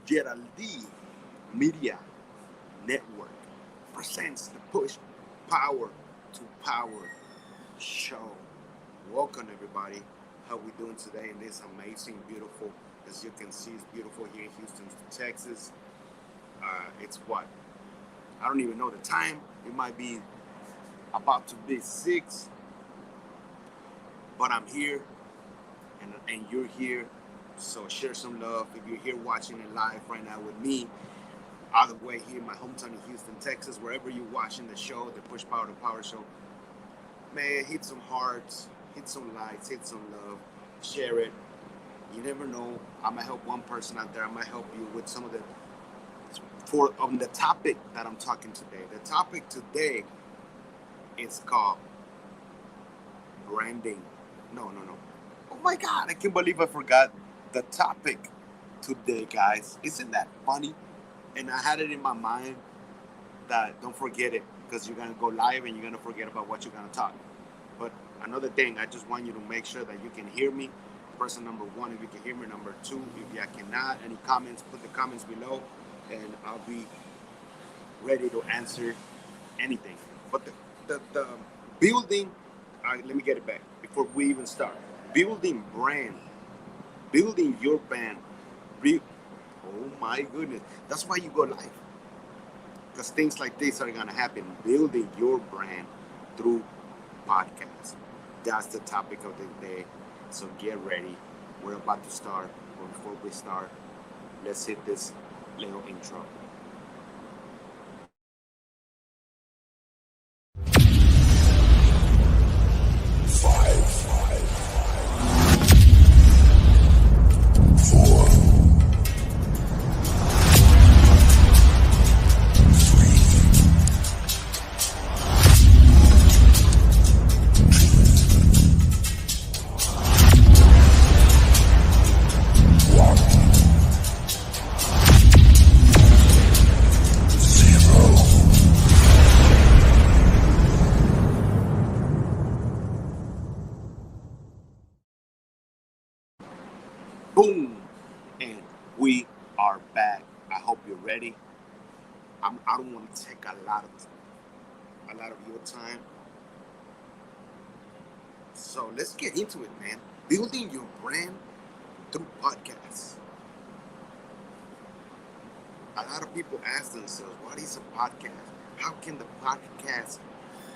Yeraldy Media Network presents the Push Power to Power show. Welcome everybody. How we doing today in this amazing, beautiful, as you can see, it's beautiful here in Houston, Texas. It's what? I don't even know the time. It might be about to be 6, but I'm here and you're here. So share some love. If you're here watching it live right now with me, all the way here in my hometown in Houston, Texas, wherever you're watching the show, the Push Power to Power show, man, hit some hearts, hit some likes, hit some love, share it. You never know. I might help one person out there. I might help you with some of the the topic that I'm talking today. The topic today is called branding. No. Oh my God, I can't believe I forgot the topic today, guys. Isn't that funny? And I had it in my mind that don't forget it, because you're going to go live and you're going to forget about what you're going to talk. But another thing, I just want you to make sure that you can hear me. Person number one, if you can hear me. Number two, if you cannot, any comments, put the comments below and I'll be ready to answer anything. But the building, let me get it back before we even start. Building brand, building your brand. Oh my goodness. That's why you go live. Because things like this are going to happen. Building your brand through podcasts. That's the topic of the day. So get ready. We're about to start. But before we start, let's hit this little intro. Boom, and we are back. I hope you're ready. I don't want to take a lot of your time. So let's get into it, man. Building your brand through podcasts. A lot of people ask themselves, what is a podcast? How can the podcast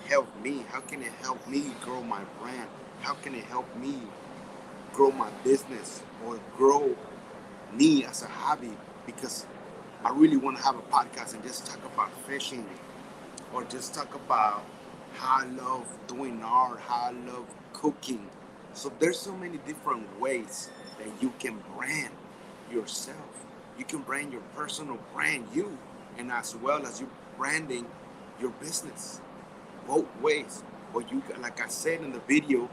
help me? How can it help me grow my brand? How can it help me grow my business or grow me as a hobby? Because I really want to have a podcast and just talk about fishing or just talk about how I love doing art, how I love cooking. So there's so many different ways that you can brand yourself. You can brand your personal brand, you, and as well as you branding your business. Both ways. But you, like I said in the video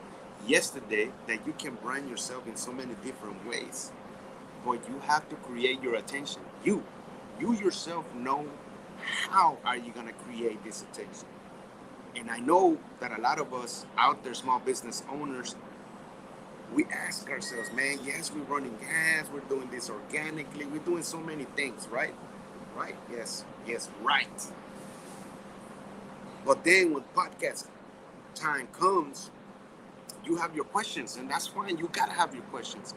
yesterday, that you can brand yourself in so many different ways. But you have to create your attention. You yourself know how are you going to create this attention. And I know that a lot of us out there, small business owners, we ask ourselves, man, yes, we're running ads, we're doing this organically, we're doing so many things, right? Right? Yes, right. But then when podcast time comes, you have your questions, and that's fine. You gotta have your questions.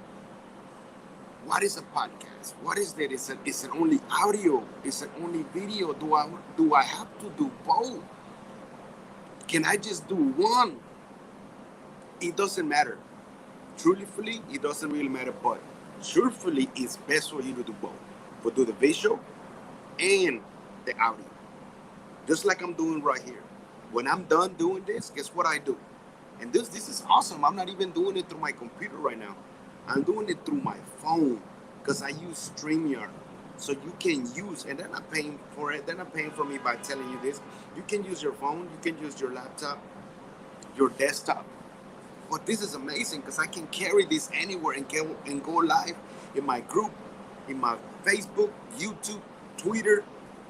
What is a podcast? What is that? Is it only audio? Is it only video? Do I have to do both? Can I just do one? It doesn't matter. Truthfully, it doesn't really matter, but truthfully, it's best for you to do both. But do the visual and the audio. Just like I'm doing right here. When I'm done doing this, guess what I do? And this is awesome. I'm not even doing it through my computer right now. I'm doing it through my phone because I use StreamYard. So you can use, and they're not paying for it. They're not paying for me by telling you this. You can use your phone. You can use your laptop, your desktop. But this is amazing because I can carry this anywhere and go live in my group, in my Facebook, YouTube, Twitter,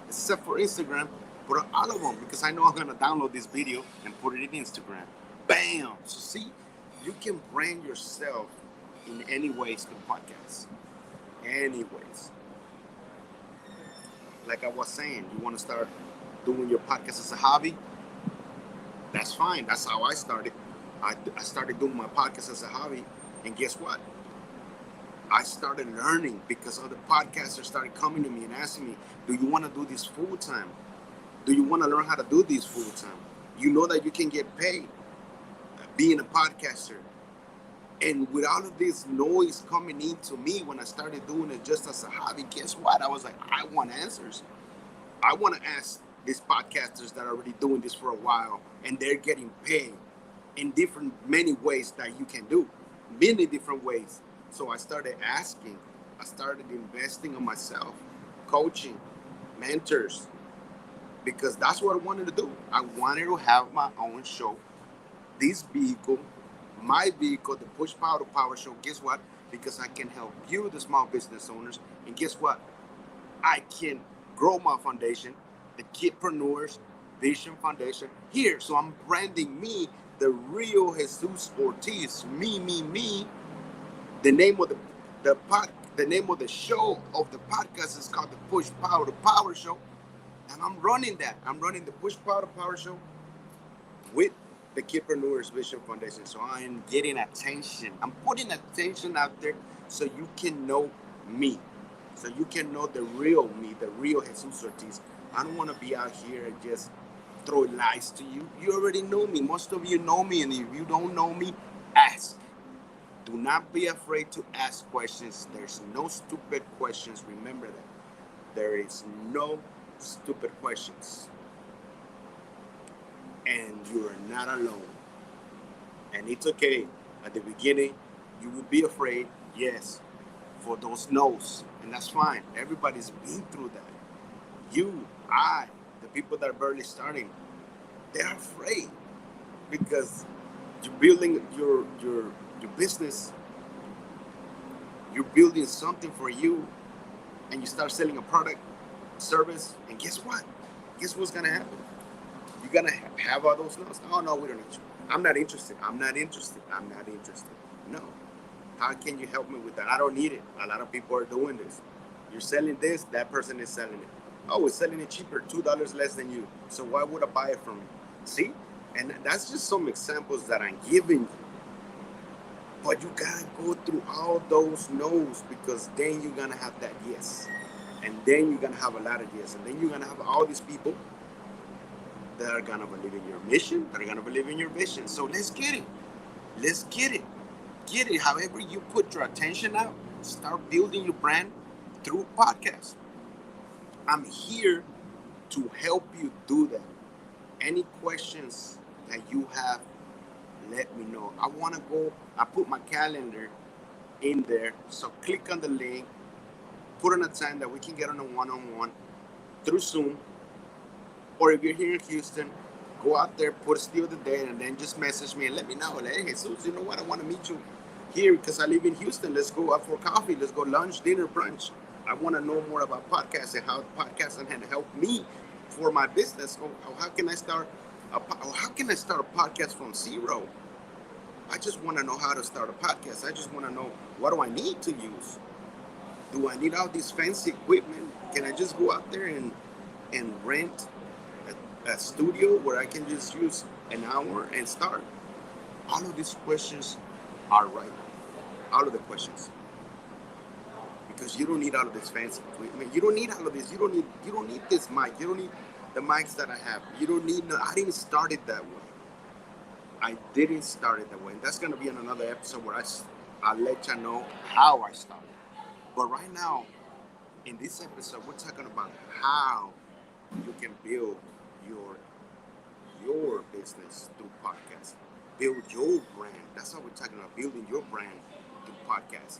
except for Instagram. But all of them, because I know I'm going to download this video and put it in Instagram. Bam! So see, you can brand yourself in any ways through podcasts. Anyways. like I was saying, you want to start doing your podcast as a hobby, that's fine. That's how I started. I started doing my podcast as a hobby, and guess what? I started learning because other podcasters started coming to me and asking me, do you want to do this full time? Do you want to learn how to do this full time? You know that you can get paid being a podcaster. And with all of this noise coming into me when I started doing it just as a hobby, guess what? I was like, I want answers. I want to ask these podcasters that are already doing this for a while and they're getting paid in many ways that you can do, many different ways. So I started asking, I started investing in myself, coaching, mentors, because that's what I wanted to do. I wanted to have my own show. This vehicle, my vehicle, the Push Power to Power Show, guess what? Because I can help you, the small business owners, and guess what? I can grow my foundation, the Kidpreneurs Vision Foundation, here. So I'm branding me, the real Jesus Ortiz, me. The name of the name of the show of the podcast is called the Push Power to Power Show, and I'm running that. I'm running the Push Power to Power Show with the Kidpreneurs Vision Foundation. So I'm getting attention. I'm putting attention out there so you can know me. So you can know the real me, the real Jesus Ortiz. I don't want to be out here and just throw lies to you. You already know me. Most of you know me. And if you don't know me, ask. Do not be afraid to ask questions. There's no stupid questions. Remember that. There is no stupid questions. And you are not alone. And it's okay. At the beginning, you will be afraid, yes, for those no's. And that's fine. Everybody's been through that. You, I, the people that are barely starting, they're afraid because you're building your business, you're building something for you, and you start selling a product, service, and guess what? Guess what's gonna happen? You're gonna have all those no's. Oh no, we don't need you. I'm not interested. I'm not interested. I'm not interested. No. How can you help me with that? I don't need it. A lot of people are doing this. You're selling this, that person is selling it. Oh, it's selling it cheaper, $2 less than you. So why would I buy it from you? See? And that's just some examples that I'm giving you. But you gotta go through all those no's because then you're gonna have that yes. And then you're gonna have a lot of yes. And then you're gonna have all these people that are gonna believe in your mission, that are gonna believe in your vision. So let's get it. Let's get it. Get it. However you put your attention out, start building your brand through podcasts. I'm here to help you do that. Any questions that you have, let me know. I put my calendar in there. So click on the link, put on a time that we can get on a one-on-one through Zoom. Or if you're here in Houston, go out there, put a steal the date, and then just message me and let me know. Like, hey, Jesus, you know what? I want to meet you here because I live in Houston. Let's go out for coffee. Let's go lunch, dinner, brunch. I want to know more about podcasting, how podcasting can help me for my business. How can I start a podcast from zero? I just want to know how to start a podcast. I just want to know, what do I need to use? Do I need all this fancy equipment? Can I just go out there and rent a studio where I can just use an hour and start? All of these questions are right. All of the questions. Because you don't need all of this fancy equipment. You don't need all of this. You don't need this mic. You don't need the mics that I have. You don't need. I didn't start it that way. I didn't start it that way. And that's gonna be in another episode where I'll let you know how I started. But right now, in this episode, we're talking about how you can build your business through podcasts. Build your brand. That's what we're talking about, building your brand through podcasts.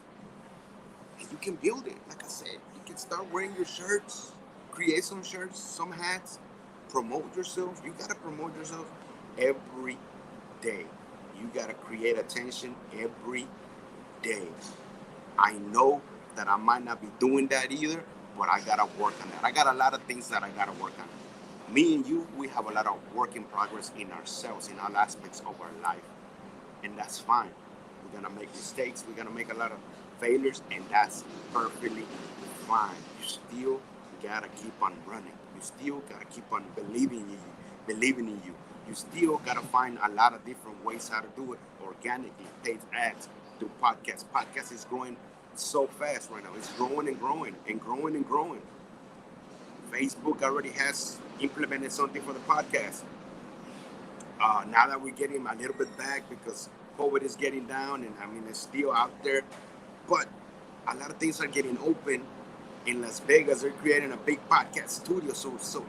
And you can build it. Like I said, you can start wearing your shirts, create some shirts, some hats, promote yourself. You got to promote yourself every day. You got to create attention every day. I know that I might not be doing that either, but I got to work on that. I got a lot of things that I got to work on. Me and you, we have a lot of work in progress in ourselves, in all aspects of our life. And that's fine. We're going to make mistakes. We're going to make a lot of failures, and that's perfectly fine. You still gotta keep on running. You still gotta keep on believing in you. You still gotta find a lot of different ways how to do it organically, paid ads, through podcasts. Podcast is growing so fast right now. It's growing and growing and growing and growing. Facebook already has implemented something for the podcast. Now that we're getting a little bit back because COVID is getting down, and I mean it's still out there, but a lot of things are getting open. In Las Vegas, they're creating a big podcast studio. So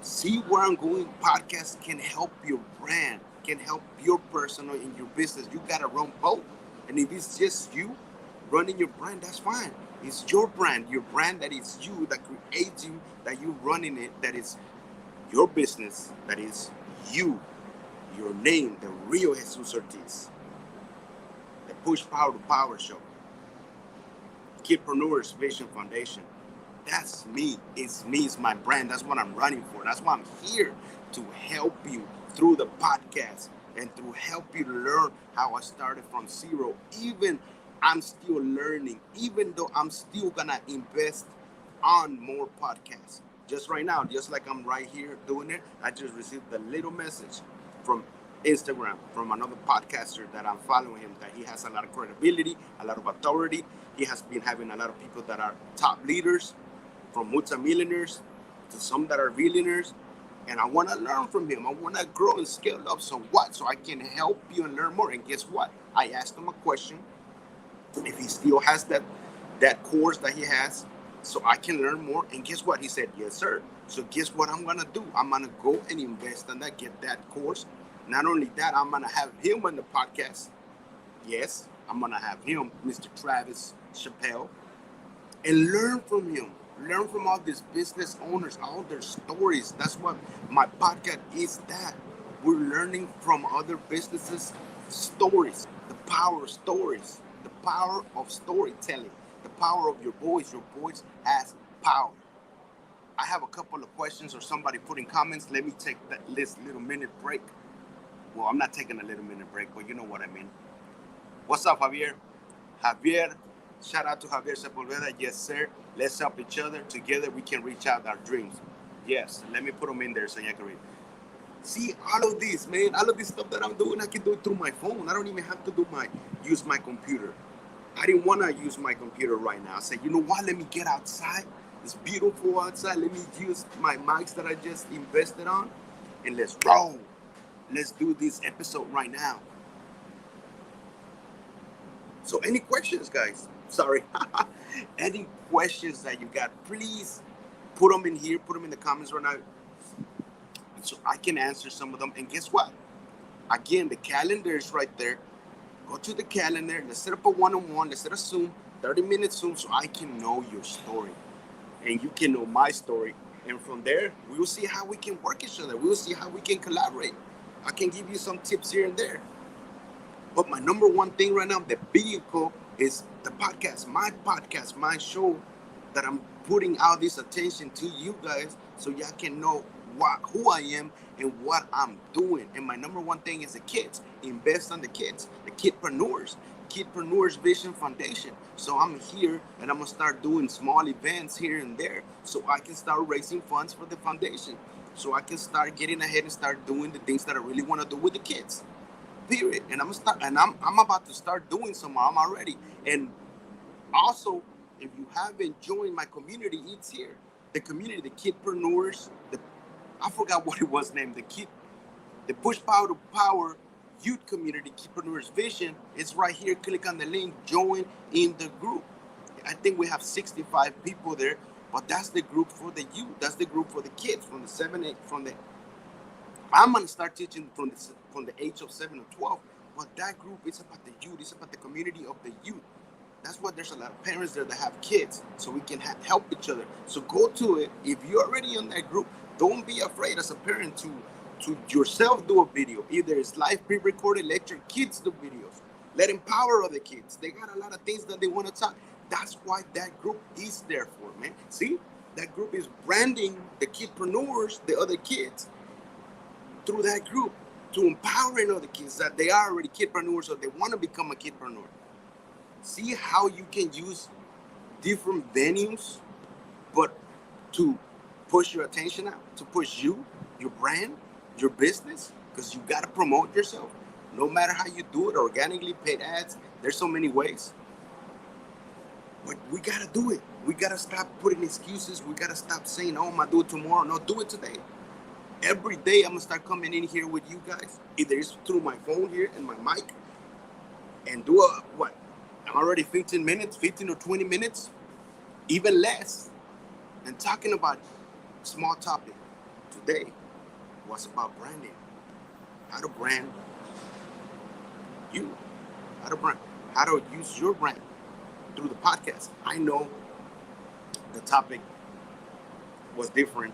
see where I'm going. Podcasts can help your brand, can help your personal in your business. You gotta run both, and if it's just you running your brand, that's fine. It's your brand that is you, that creates you, that you running it, that is your business, that is you, your name, the real Jesus Ortiz, the Push Power to Power Show, Kidpreneurs Vision Foundation. That's me. It's me. It's my brand. That's what I'm running for. That's why I'm here, to help you through the podcast and to help you learn how I started from zero. Even I'm still learning, even though I'm still gonna invest on more podcasts. Just right now, just like I'm right here doing it, I just received a little message from Instagram from another podcaster that I'm following him, that he has a lot of credibility, a lot of authority. He has been having a lot of people that are top leaders, from multimillionaires to some that are billionaires. And I want to learn from him. I want to grow and scale up. So what? So I can help you and learn more. And guess what? I asked him a question. If he still has that course that he has, so I can learn more. And guess what? He said, yes, sir. So guess what I'm going to do? I'm going to go and invest in that, get that course. Not only that, I'm going to have him on the podcast. Yes, I'm going to have him, Mr. Travis Chappelle, and learn from him. Learn from all these business owners, all their stories. That's what my podcast is, that we're learning from other businesses' stories, the power of stories, the power of storytelling, the power of your voice. Your voice has power. I have a couple of questions, or somebody put in comments. Let me take this little minute break. Well, I'm not taking a little minute break, but you know what I mean. What's up, Javier? Javier, shout out to Javier Sepulveda. Yes, sir. Let's help each other. Together, we can reach out our dreams. Yes, let me put them in there so you can read. See, all of this, man, all of this stuff that I'm doing, I can do it through my phone. I don't even have to use my computer. I didn't want to use my computer right now. I said, you know what? Let me get outside. It's beautiful outside. Let me use my mics that I just invested on, and let's roll. Let's do this episode right now. So any questions, guys? Sorry. Any questions that you got, please put them in here. Put them in the comments right now, so I can answer some of them. And guess what? Again, the calendar is right there. Go to the calendar. Let's set up a one-on-one. Let's set a Zoom, 30-minute Zoom, so I can know your story. And you can know my story. And from there, we will see how we can work each other. We will see how we can collaborate. I can give you some tips here and there. But my number one thing right now, the vehicle, is the podcast, my show, that I'm putting all this attention to you guys, so y'all can know who I am and what I'm doing. And my number one thing is the kids. Invest on the kids, the Kidpreneurs Vision Foundation. So I'm here, and I'm gonna start doing small events here and there, so I can start raising funds for the foundation, so I can start getting ahead and start doing the things that I really want to do with the kids. Period. And I'm about to start doing some. I'm already. And also, if you haven't joined my community, it's here. The community, the Kidpreneurs, I forgot what it was named. The Push Power to Power Youth Community, Kidpreneurs Vision. It's right here. Click on the link. Join in the group. I think we have 65 people there, but that's the group for the youth. That's the group for the kids from the 7-8 I'm gonna start teaching from the age of 7 or 12. But that group is about the youth. It's about the community of the youth. That's why there's a lot of parents there that have kids, so we can help each other. So go to it. If you're already in that group, don't be afraid as a parent to yourself do a video. Either it's live pre-recorded, let your kids do videos. Let empower other kids. They got a lot of things that they want to talk. That's why that group is there for, man. See, that group is branding the Kidpreneurs, the other kids, through that group, to empowering other kids that they are already Kidpreneurs or they want to become a Kidpreneur. See how you can use different venues, but to push your attention out, to push you, your brand, your business, because you got to promote yourself. No matter how you do it, organically, paid ads, there's so many ways. But we got to do it. We got to stop putting excuses. We got to stop saying, oh, I'm going to do it tomorrow. No, do it today. Every day I'm going to start coming in here with you guys. Either it's through my phone here and my mic, and do what? I'm already 15 minutes, 15 or 20 minutes, even less, and talking about small topic. Today was about branding. How to brand you. How to use your brand through the podcast. I know the topic was different.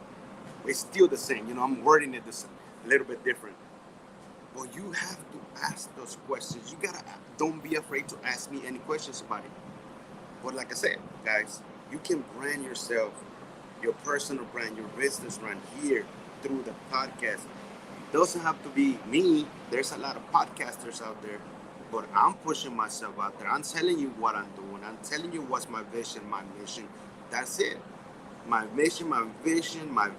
It's still the same. I'm wording it a little bit different. But you have to ask those questions. Don't be afraid to ask me any questions about it. But like I said, guys, you can brand yourself, your personal brand, your business brand here through the podcast. It doesn't have to be me. There's a lot of podcasters out there, but I'm pushing myself out there. I'm telling you what I'm doing. I'm telling you what's my vision, my mission. That's it. My mission, my vision, my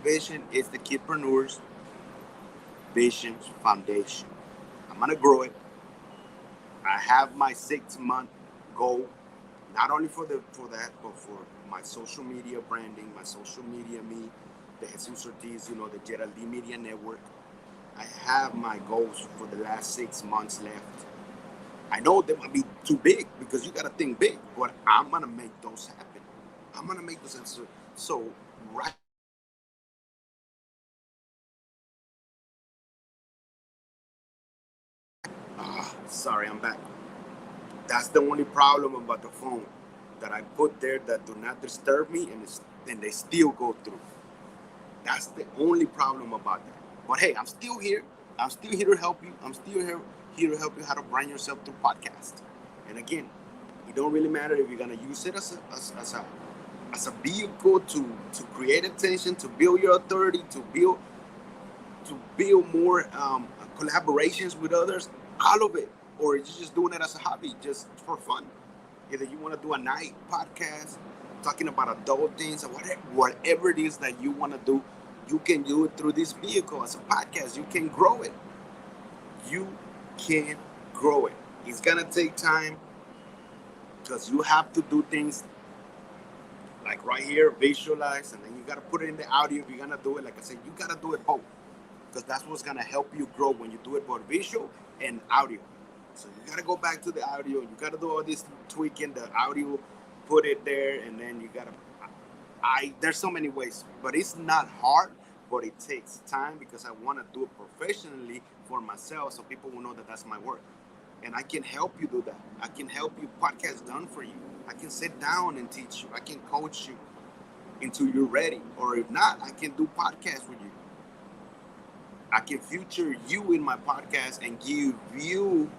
vision is the Kidpreneurs Vision Foundation. I'm gonna grow it. I have my 6-month goal, not only for that, but for my social media branding, my social media me, the Jesus Ortiz, the Yeraldy Media Network. I have my goals for the last 6 months left. I know they might be too big because you gotta think big, but I'm gonna make those happen. I'm gonna make those happen. So right. Sorry, I'm back. That's the only problem about the phone that I put there that do not disturb me, and they still go through. That's the only problem about that. But hey, I'm still here. I'm still here to help you. I'm still here to help you how to brand yourself through podcast. And again, it don't really matter if you're gonna use it as a vehicle to create attention, to build your authority, to build more collaborations with others. All of it, or you're just doing it as a hobby, just for fun. Either you want to do a night podcast talking about adult things or whatever it is that you want to do, you can do it through this vehicle as a podcast. You can grow it. You can grow it. It's gonna take time because you have to do things like right here, visualize, and then you gotta put it in the audio. If you're gonna do it, like I said, you gotta do it both, because that's what's gonna help you grow when you do it both visual and audio. So you gotta go back to the audio. You gotta do all this tweaking the audio, put it there, and then you gotta. There's so many ways, but it's not hard. But it takes time because I want to do it professionally for myself, so people will know that that's my work, and I can help you do that. I can help you podcast done for you. I can sit down and teach you. I can coach you until you're ready, or if not, I can do podcasts with you. I can feature you in my podcast and give you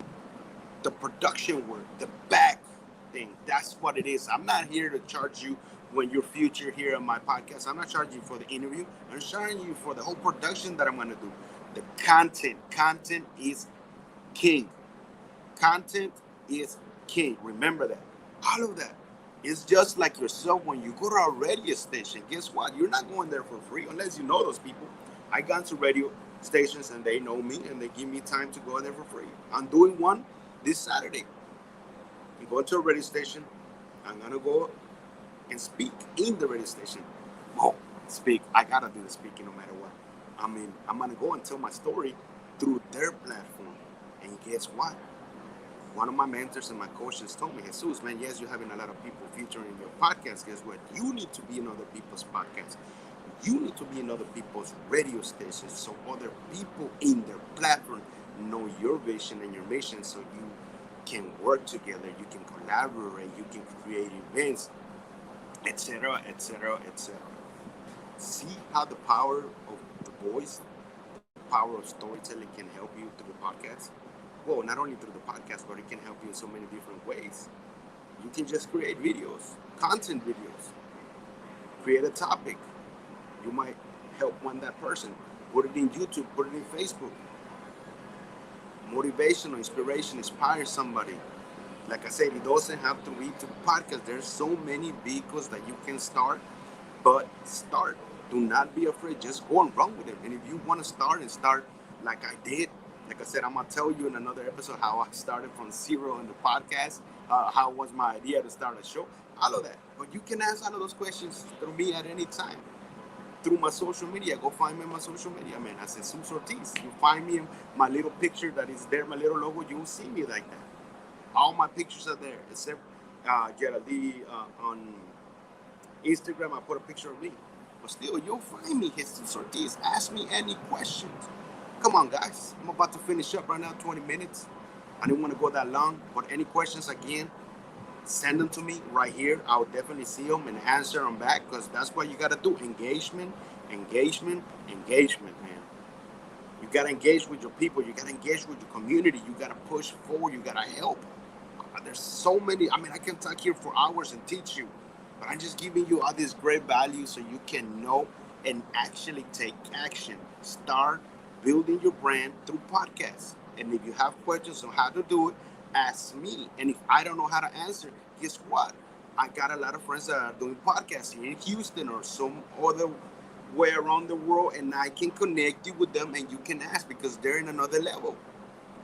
the production work, the back thing. That's what it is. I'm not here to charge you when you're featured here on my podcast. I'm not charging you for the interview. I'm charging you for the whole production that I'm going to do. The content. Content is king. Content is king. Remember that. All of that. It's just like yourself when you go to a radio station. Guess what? You're not going there for free unless you know those people. I gone to radio stations and they know me and they give me time to go there for free. I'm doing one this Saturday. I'm going to a radio station. I'm going to go and speak in the radio station. Speak. I got to do the speaking no matter what. I mean, I'm going to go and tell my story through their platform. And guess what? One of my mentors and my coaches told me, Jesus, man, yes, you're having a lot of people featuring your podcast. Guess what? You need to be in other people's podcasts. You need to be in other people's radio stations so other people in their platform know your vision and your mission, so you can work together, you can collaborate, you can create events, etc., etc., etc. See how the power of the voice, the power of storytelling can help you through the podcast? Well, not only through the podcast, but it can help you in so many different ways. You can just create videos, content videos, create a topic. You might help that person. Put it in YouTube, put it in Facebook. Motivational, inspiration, inspire somebody. Like I said, it doesn't have to be to podcast. There's so many vehicles that you can start but start. Do not be afraid. Just go and run with it. And if you want to start like I did, like I said, I'm gonna tell you in another episode how I started from zero in the podcast. How was my idea to start a show? All of that. But you can ask all of those questions through me at any time through my social media. Go find me on my social media, man. I said Jesus Ortiz. You find me in my little picture that is there, my little logo. You will see me like that. All my pictures are there, except Yeraldy on Instagram. I put a picture of me. But still, you'll find me, Jesus Ortiz. Ask me any questions. Come on, guys. I'm about to finish up right now, 20 minutes. I didn't want to go that long, but any questions, again, send them to me right here. I'll definitely see them and answer them back, because that's what you got to do. Engagement, engagement, engagement, man. You got to engage with your people. You got to engage with your community. You got to push forward. You got to help. There's so many. I mean, I can talk here for hours and teach you, but I'm just giving you all this great value so you can know and actually take action. Start building your brand through podcasts. And if you have questions on how to do it, ask me. And if I don't know how to answer, guess what? I got a lot of friends that are doing podcasts here in Houston or some other way around the world, and I can connect you with them and you can ask, because they're in another level.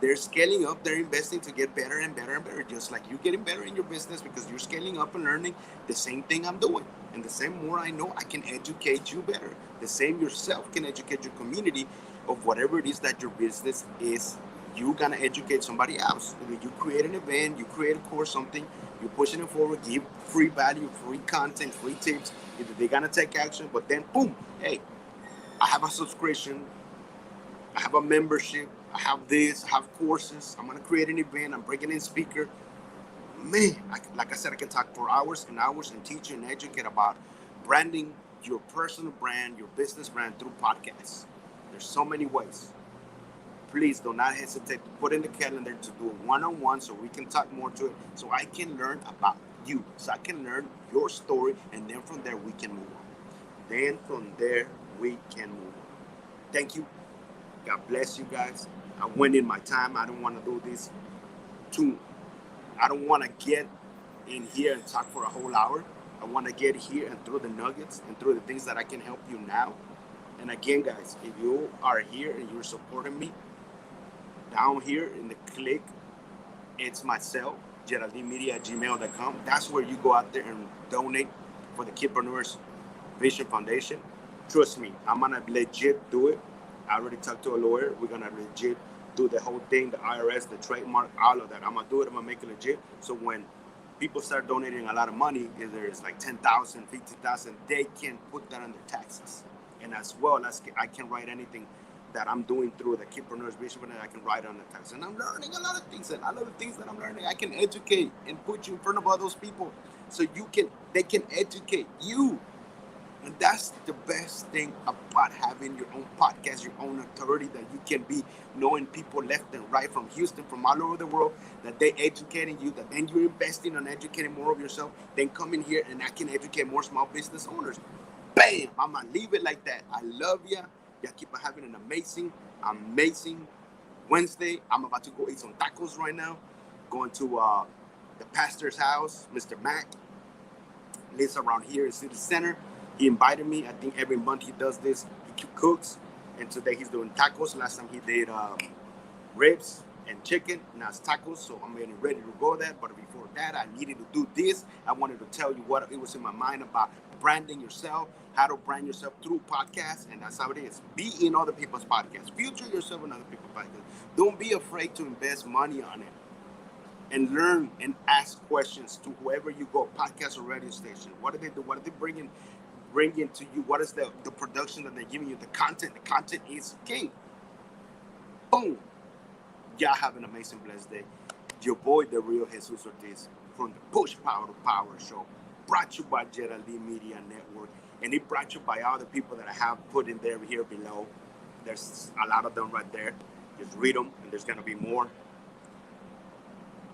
They're scaling up, they're investing to get better and better and better, just like you're getting better in your business because you're scaling up and learning the same thing I'm doing. And the same more I know, I can educate you better. The same yourself can educate your community of whatever it is that your business is. You're gonna educate somebody else. You create an event, you create a course, something, you're pushing it forward, give free value, free content, free tips. Either they're gonna take action, but then boom, hey, I have a subscription, I have a membership, I have this, I have courses, I'm gonna create an event, I'm bringing in speaker. Man, like I said, I can talk for hours and hours and teach you and educate about branding your personal brand, your business brand through podcasts. There's so many ways. Please do not hesitate to put in the calendar to do a one-on-one so we can talk more to it, so I can learn about you, so I can learn your story, and then from there we can move on. Then from there we can move on. Thank you. God bless you guys. I went in my time. I don't want to do this I don't want to get in here and talk for a whole hour. I want to get here and through the nuggets and through the things that I can help you now. And again, guys, if you are here and you're supporting me, down here in the click, it's myself, yeraldymedia@gmail.com. That's where you go out there and donate for the Kidpreneurs Vision Foundation. Trust me, I'm going to legit do it. I already talked to a lawyer. We're going to legit do the whole thing, the IRS, the trademark, all of that. I'm going to do it. I'm going to make it legit. So when people start donating a lot of money, if there's like 10,000, 50,000, they can put that on their taxes. And as well as I can write anything that I'm doing through the Kidpreneurs Vision, and I can write on the tax. And I'm learning a lot of things. And all of the things that I'm learning, I can educate and put you in front of all those people so they can educate you. And that's the best thing about having your own podcast, your own authority, that you can be knowing people left and right from Houston, from all over the world, that they educating you, that then you're investing on educating more of yourself, then come in here and I can educate more small business owners. Bam! I'm going to leave it like that. I love you. Y'all keep having an amazing Wednesday. I'm about to go eat some tacos right now. Going to the pastor's house, Mr. Mac. Lives around here in City Center. He invited me. I think every month he does this. He cooks. And today he's doing tacos. Last time he did ribs and chicken. Now it's tacos. So I'm getting ready to go there. But before that, I needed to do this. I wanted to tell you what it was in my mind about branding yourself, how to brand yourself through podcasts. And that's how it is. Be in other people's podcasts. Future yourself in other people's podcasts. Don't be afraid to invest money on it. And learn and ask questions to whoever you go, podcast or radio station. What do they do? What are they bringing to you? What is the production that they're giving you? The content. The content is king. Boom. Y'all have an amazing, blessed day. Your boy, the real Jesus Ortiz, from the Push Power to Power show, brought to you by Yeraldy Media Network, and it brought to you by all the people that I have put in there here below. There's a lot of them right there. Just read them, and there's gonna be more.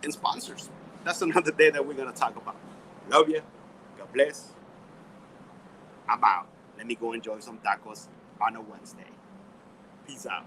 And sponsors. That's another day that we're gonna talk about. Love you. God bless. I'm out. Let me go enjoy some tacos on a Wednesday. Peace out.